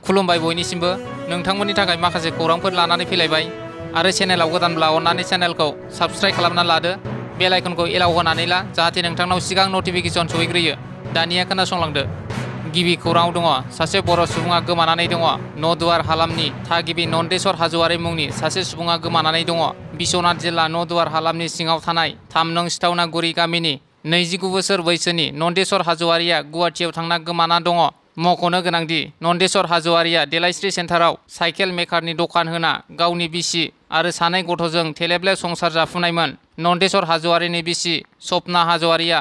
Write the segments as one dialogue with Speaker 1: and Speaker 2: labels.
Speaker 1: खुलुमबाय बयनिसिमबो नोंथांमोननि थाखाय माखासे खौरांफोर लानानै फैलायबाय आरो चेनेलाव गोदानब्ला अन्नानै चेनेलखौ साबस्क्राइब खालामना लादो बेल आइकनखौ एलाव होनानै ला जाहाथे नोंथांनाव सिगां नटिफिकेसन सहैग्रोयो। दानिया खोनासंलांदो। गिबि खौराङाव दङ सासे बर' सुबुङा गोमानानै दङ। न'दुवार हालामनि थागिबि नन्देस्वर हाज'वारि मुंनि सासे सुबुङा गोमानानै दङ। बिश्वनाथ जिल्ला न'दुवार हालामनि सिङाव थानाय 3 नं सिथावनागुरि गामिनि 29 बोसोर बैसोनि नन्देस्वर हाज'वारिया गुवाहाटियाव थांना गोमाना दङ। मख'नो गोनांदि नन्देस्वर हाज'वारिया देलायस्रि सेन्टाराव साइकेल मेकारनि दखान होना गावनि बिसि आरो सानै गथ'जों थेलेबले संसार जाफुनायमोन। नन्देस्वर हाज'वारिनि बिसि सपना हाज'वारिया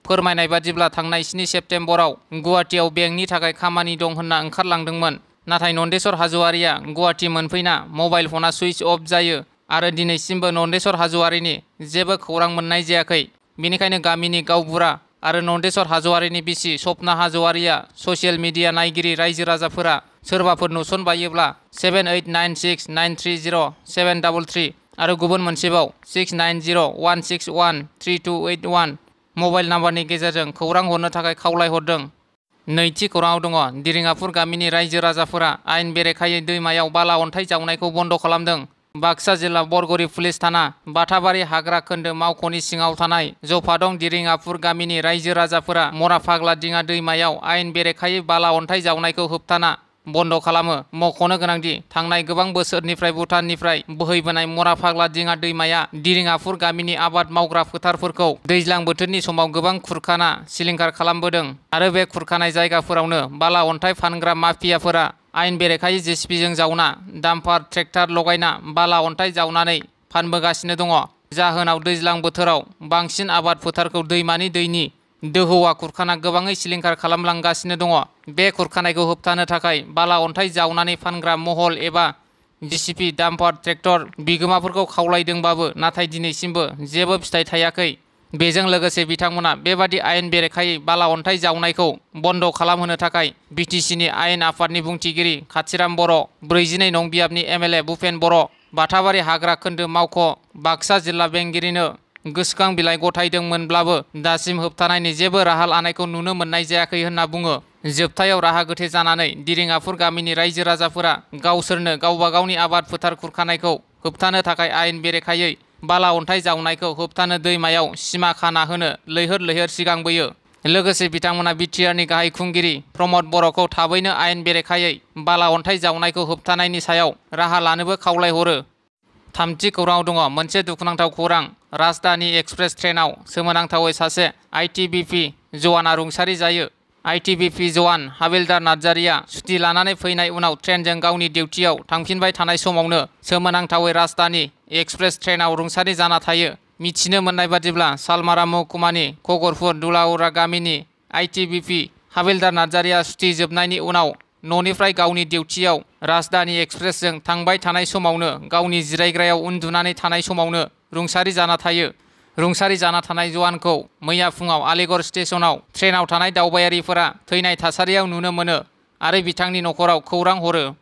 Speaker 1: फोरमायनाय बादिब्ला थांनाय 7 सेप्तेम्बराव गुवाहाटियाव बेंकनि थाखाय खामानि दं होनना ओंखारलांदोंमोन। नाथाय नन्देस्वर हाज'वारिया गुवाहाटि मोनफैना मबाइल फना सुइच अफ जायो आरो दिनैसिमबो नन्देस्वर हाज'वारिनि जेबो खौरां मोननाय जायाखै। बेनिखायनो गामिनि गावबुरा आरो नन्देस्वर हाज'वारिनि बिसि सपना हाज'वारिया ससियेल मिडिया नायगिरि रायजो राजाफोरा सोरबाफोर नुसनबायोब्ला 7896930733 आरो गुबुन मोनसेबाव 6901613281 मबाइल नाम्बारनि गेजेरजों खौरां हरनो थाखाय खावलायहरदों। नैथि खौराङाव दङ दिरिङापुर गामिनि रायजो राजाफोरा आयेन बेरेखायै दैमायाव बाला अन्थाइ जावनायखौ बन्द' खालामदों। बाक्सा जिल्ला बरगुरि पुलिस थाना बाथाबारि हाग्रा खोन्दो मावख'नि सिङाव थानाय जफादं दिरिङापुर गामिनि रायजो राजाफोरा मराफाग्ला दिङा दैमायाव आयेन बेरेखायै बाला अन्थाइ जावनायखौ होबथाना बन्द' खालामो। मख'नो गोनांदि थांनाय गोबां बोसोरनिफ्राय भुटाननिफ्राय बोहैबोनाय मराफाग्ला दिङा दैमाया दिरिङापुर गामिनि आबाद मावग्रा फोथारफोरखौ दैज्लां बोथोरनि समाव गोबां खुरखाना सिलिंखार खालामबोदों आरो बे खुरखानाय जायगाफोरावनो बाला अन्थाइ फानग्रा माफियाफोरा आयेन बेरेखायै जेसिपिजों जावना डाम्पार ट्रेक्टर लगायना बाला अन्थाइ जावनानै फानबोगासिनो दङ। जाहोनाव दैज्लां बोथोराव बांसिन आबाद फोथारखौ दैमानि दैनि दोहौआ खुरखाना गोबाङै सिलिंखार खालामलांगासिनो दङ। बे खुरखानायखौ होबथानो थाखाय बाला अन्थाइ जावनानै फानग्रा महल एबा जेसिपि डाम्पार ट्रेक्टर बिगोमाफोरखौ खावलायदोंबाबो नाथाय दिनैसिमबो जेबो फिथाइ थायाखै। बेजों लोगोसे बिथांमोना बेबादि आयेन बेरेखायै बाला अन्थाइ जावनायखौ बन्द' खालामहोनो थाखाय बिटिसिनि आयेन आफादनि बुंथिगिरि खाथिराम बर', 42 नं बियाबनि एमएलए भुपेन बर', बाथाबारि हाग्रा खोन्दो मावख' बाक्सा जिल्ला बेंगिरिनो गोसोखां बिलाइ गथायदोंमोनब्लाबो दासिम होबथानायनि जेबो राहा लानायखौ नुनो मोननाय जायाखै होनना बुङो। जोबथायाव राहा गोथे जानानै दिरिङापुर गामिनि रायजो राजाफोरा गावसोरनो गावबा गावनि आबाद फोथार खुरखानायखौ होबथानो थाखाय आयेन बेरेखायै बाला अन्थाइ जावनायखौ होबथानो दैमायाव सिमा खाना होनो लैहोर लैहोर सिगांबोयो। लोगोसे बिथांमोना बिटिआरनि गाहाय खुंगिरि प्रमद बर'खौ थाबैनो आयेन बेरेखायै बाला अन्थाइ जावनायखौ होबथानायनि सायाव राहा लानोबो खावलायहरो। थामथि खौराङाव दङ मोनसे दुखुनांथाव खौरां। राजधानी एक्सप्रेस ट्रेनाव सोमोनांथावै सासे आइटिबिपि जवाना रुंसारि जायो। आइटिबिपि जवान हाबिलदार नार्जारिया सुथि लानानै फैनाय उनाव ट्रेनजों गावनि डिउटियाव थांफिनबाय थानाय समावनो सोमोनांथावै राजधानी एक्सप्रेस ट्रेनाव रुंसारि जाना थायो। मिथिनो मोननाय बादिब्ला सालमारा महकुमानि खगरपुर दुलाउरा गामिनि आइटिबिपि हाबिलदार नार्जारिया सुथि जोबनायनि उनाव न'निफ्राय गावनि डिउटियाव राजधानी एक्सप्रेसजों थांबाय थानाय समावनो गावनि जिरायग्रायाव उन्दुनानै थानाय समावनो रुंसारि जाना थायो। रुंसारि जाना थानाय जवानखौ मैया फुङाव आलिगड़ स्टेशनाव ट्रेनाव थानाय दावबायारिफोरा थैनाय थासारियाव नुनो मोनो आरो बिथांनि न'खराव खौरां हरो।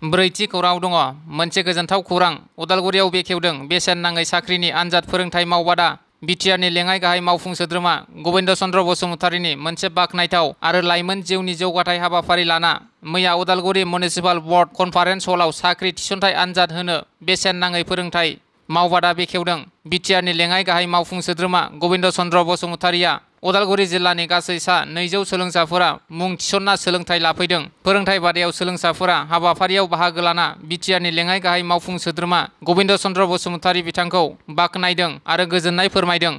Speaker 1: ब्रैथि खौराङाव दङ मोनसे गोजोनथाव खौरां। उदालगुरियाव बेखेवदों बेसेन नाङै साख्रिनि आनजाद फोरोंथाय मावबादा। बिटिआरनि लेङाइ गाहाय मावफुं सोद्रोमा गबिन्द चन्द्र बसुमतारीनि मोनसे बाखनायथाव आरो लाइमोन जिउनि जौगाथाय हाबाफारि लाना मैया उदालगुरि मिउनिसिपाल बर्ड कनफारेन्स हलाव साख्रि थिसनथाय आनजाद होनो बेसेन नाङै फोरोंथाय मावबादा बेखेवदों। बिटिआरनि लेङाइ गाहाय मावफुं सोद्रोमा गबिन्द चन्द्र बसुमतारीया उदालगुरि जिल्लानि गासै सा 200 सोलोंसाफोरा मुं थिसनना सोलोंथाय लाफैदों। फोरोंथाय बादायाव सोलोंसाफोरा हाबाफारियाव बाहागो लाना बिटिआरनि लेङाइ गाहाय मावफुं सोद्रोमा गबिन्द चन्द्र बसुमतारी बिथांखौ बाख्नायदों आरो गोजोननाय फोरमायदों।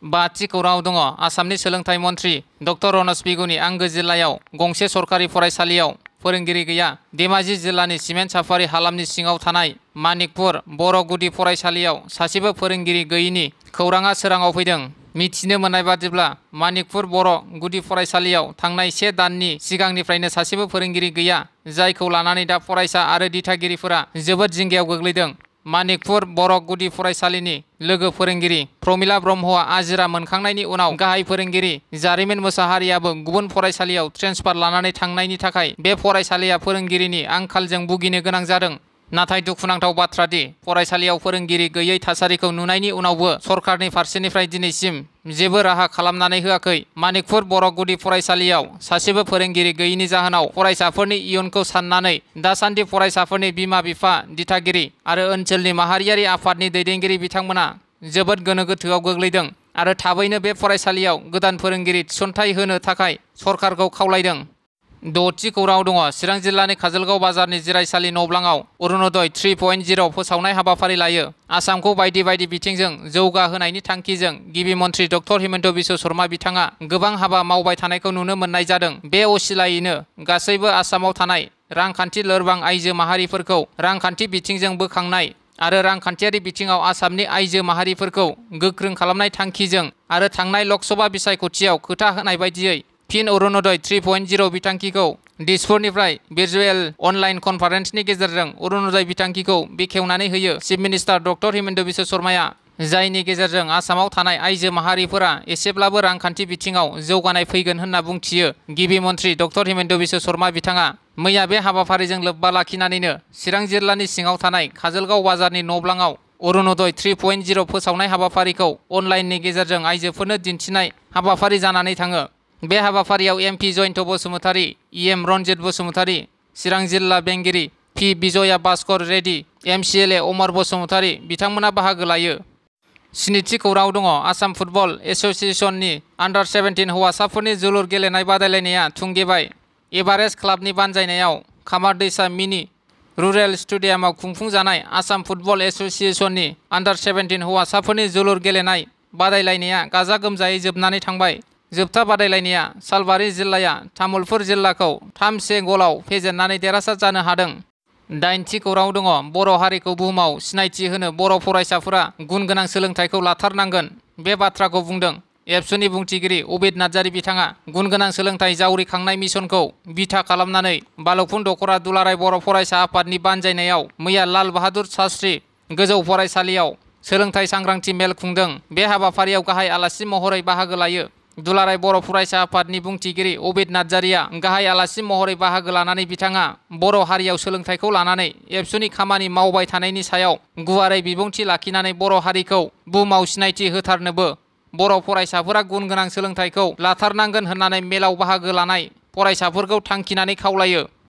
Speaker 1: बाथि खौराङाव दङ आसामनि सोलोंथाइ मन्थ्रि डक्टर रनज पेगुनि आंगो जिल्लायाव गंसे सरकारि फरायसालियाव फोरोंगिरि गैया। धेमाजि जिल्लानि सिमेन्ट साफारि हालामनि सिङाव थानाय मानिकपुर बर' गुदि फरायसालियाव सासेबो फोरोंगिरि गैयिनि खौराङा सोराङाव फैदों। मिथिनो मोननाय बादिब्ला मानिकपुर बर' गुदि फरायसालियाव थांनाय 1 दाननि सिगांनिफ्रायनो सासेबो फोरोंगिरि गैया, जायखौ लानानै दा फरायसा आरो दिथागिरिफोरा जोबोद जिंगायाव गोग्लैदों। मानिकपुर बर' गुदि फरायसालिनि लोगो फोरोंगिरि प्रमिला ब्रह्मआ आजिरा मोनखांनायनि उनाव गाहाय फोरोंगिरि जारिमिन मोसाहारियाबो गुबुन फरायसालियाव ट्रेन्सफार लानानै थांनायनि थाखाय बे फरायसालिया फोरोंगिरिनि आंखालजों भुगिनो गोनां जादों। नाथाय दुखुनांथाव बाथ्रा दि फरायसालियाव फोरोंगिरि गैयै थासारिखौ नुनायनि उनावबो सरकारनि फारसेनिफ्राय दिनैसिम जेबो राहा खालामनानै होआखै। मानिकपुर बर' गुदि फरायसालियाव सासेबो फोरोंगिरि गैयैनि जाहोनाव फरायसाफोरनि इयुनखौ साननानै दासान्दि फरायसाफोरनि बिमा-बिफा, दिथागिरि आरो ओनसोलनि माहारियारि आफादनि दैदेनगिरि बिथांमोना जोबोद गोनो गोथोआव गोग्लैदों आरो थाबैनो बे फरायसालियाव गोदान फोरोंगिरि थिसनथाइ होनो थाखाय सरकारखौ खावलायदों। द'थि खौराङाव दङ चिरां जिल्लानि काजलगाव बाजारनि जिरायसालि न'ब्लाङाव अरुणोदय 3.0 फोसावनाय हाबाफारि लायो। आसामखौ बायदि बायदि बिथिंजों जौगाहोनायनि थांखिजों गिबि मन्थ्रि डक्टर हिमन्त बिश्व शर्मा बिथाङा गोबां हाबा मावबाय थानायखौ नुनो मोननाय जादों। बे असिलायैनो गासैबो आसामाव थानाय रांखान्थि लोरबां आइजो माहारिफोरखौ रांखान्थि बिथिंजों बोखांनाय आरो रांखान्थियारि बिथिङाव आसामनि आइजो माहारिफोरखौ गोख्रों खालामनाय थांखिजों आरो थांनाय लकसभा बिसायख'थियाव खोथा होनाय बायदियै फिन अरुणोदय 3.0 बिथांखिखौ दिसपुरनिफ्राय भिर्चुएल अनलाइन कनफारेन्सनि गेजेरजों अरुणोदय बिथांखिखौ बेखेवनानै होयो chief minister doctor Himanta Biswa शर्माया, जायनि गेजेरजों आसामाव थानाय आइजो माहारिफोरा एसेब्लाबो रांखान्थि बिथिङाव जौगानाय फैगोन होनना बुंथियो। गिबि मन्थ्रि डक्टर हिमन्त बिश्व शर्मा बिथाङा मैया बे हाबाफारिजों लोब्बा लाखिनानैनो चिरां जिल्लानि सिङाव थानाय काजलगाव बाजारनि न'ब्लाङाव अरुणोदय 3.0 फोसावनाय हाबाफारिखौ अनलाइननि गेजेरजों आइजोफोरनो दिन्थिनाय हाबाफारि जानानै थाङो। बे हाबाफारियाव एमपि जयन्त बसुमतारी, इएम रनजित बसुमतारी, चिरां जिल्ला बेंगिरि पि बिजया भास्कर रेड्डी, एमसिएलए अमर बसुमतारी बिथांमोना बाहागो लायो। स्निथि खौराङाव दङ आसाम फुटबल एसोसिएशननि आन्डार 17 हौवासाफोरनि जोलुर गेलेनाय बादायलायनाया थुंगेबाय। एभारेस्ट क्लाबनि बानजायनायाव खामारदैसा मिनि रुरेल स्टेडियामाव खुंफुंजानाय आसाम फुटबल एसोसिएशननि आन्डार 17 हौवासाफोरनि जोलुर गेलेनाय बादायलायनाया गाजा गोमजायै जोबनानै थांबाय। जोबथा बादायलायनाया सालबारि जिल्लाया तामुलपुर जिल्लाखौ 3-1 गलाव फेजेननानै देरहासार जानो हादों। दाइनथि खौराङाव दङ बर' हारिखौ बुहुमाव सिनायथि होनो बर' फरायसाफोरा गुन गोनां सोलोंथाइखौ लाथारनांगोन। बे बाथ्राखौ बुंदों एबसुनि बुंथिगिरि उबेद नार्जारी बिथाङा। गुन गोनां सोलोंथाइ जावरिखांनाय मिशनखौ बिथा खालामनानै बालौफुन दख'रा दुलाराय बर' फरायसा आफादनि बानजायनायाव मैया लाल बाहादुर शास्त्री गोजौ फरायसालियाव सोलोंथाइ सांग्रांथि मेल खुंदों। बे हाबाफारियाव गाहाय आलासि महरै बाहागो लायो दुलाराय बर' फरायसा आफादनि बुंथिगिरि उबेद नार्जारीया। गाहाय आलासि महरै बाहागो लानानै बिथाङा बर' हारियाव सोलोंथाइखौ लानानै एबसुनि खामानि मावबाय थानायनि सायाव गुवारै बिबुंथि लाखिनानै बर' हारिखौ बुहुमाव सिनायथि होथारनोबो बर' फरायसाफोरा गुन गोनां सोलोंथाइखौ लाथारनांगोन होननानै मेलाव बाहागो लानाय फरायसाफोरखौ थांखिनानै खावलायो।